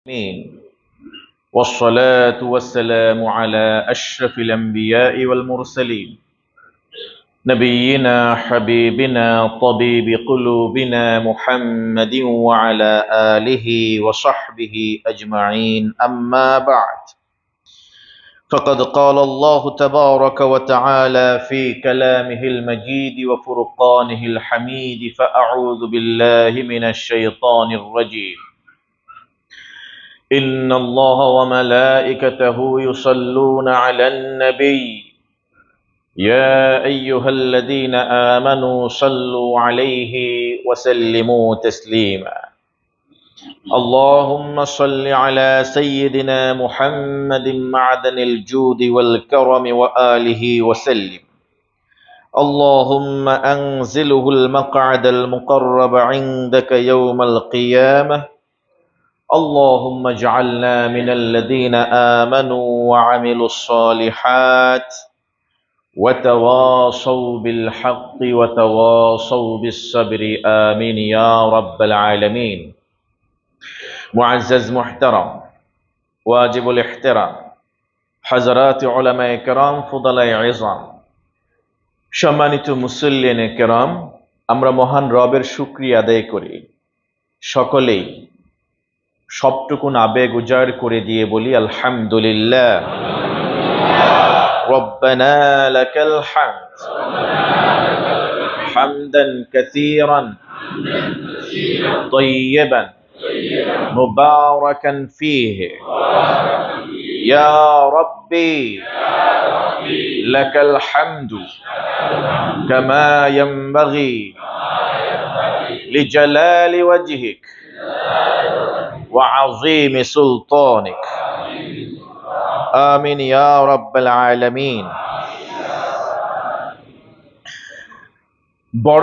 آمين. والصلاة والسلام على أشرف الأنبياء والمرسلين نبينا حبيبنا طبيب قلوبنا محمد وعلى آله وصحبه أجمعين، أما بعد، فقد قال الله تبارك وتعالى في كلامه المجيد وفرقانه الحميد: فأعوذ بالله من الشيطان الرجيم. إن الله وملائكته يصلون على النبي يا أيها الذين آمنوا صلوا عليه وسلموا تسليما. اللهم صل على سيدنا محمد معدن الجود والكرم وآله وسلم. اللهم أنزله المقعد المقرب عندك يوم القيامة. اللهم اجعلنا من الذين آمنوا وعملوا الصالحات وتواصوا بالحق وتواصوا بالصبر، آمين يا رب العالمين. معزز محترم واجب الاحترام حضرات علماء کرام ফুদালাই ইজম, সম্মানিত মুসল্লিন کرام, আমরা মহান রবের শুকরিয়া আদায় করি। সকলেই সবটুকুন আবেগ উজাড় করে দিয়ে বলি আলহামদুলিল্লাহ। রব্বানা লাকাল হামদ হামদান কাসীরান তাইয়িবান মুবারাকান ফীহি ইয়া রাব্বি লাকাল হামদু কামা ইয়ানবাগি লিজালালি ওয়াজহিক وعظيم سلطانك، آمين يا رب العالمين।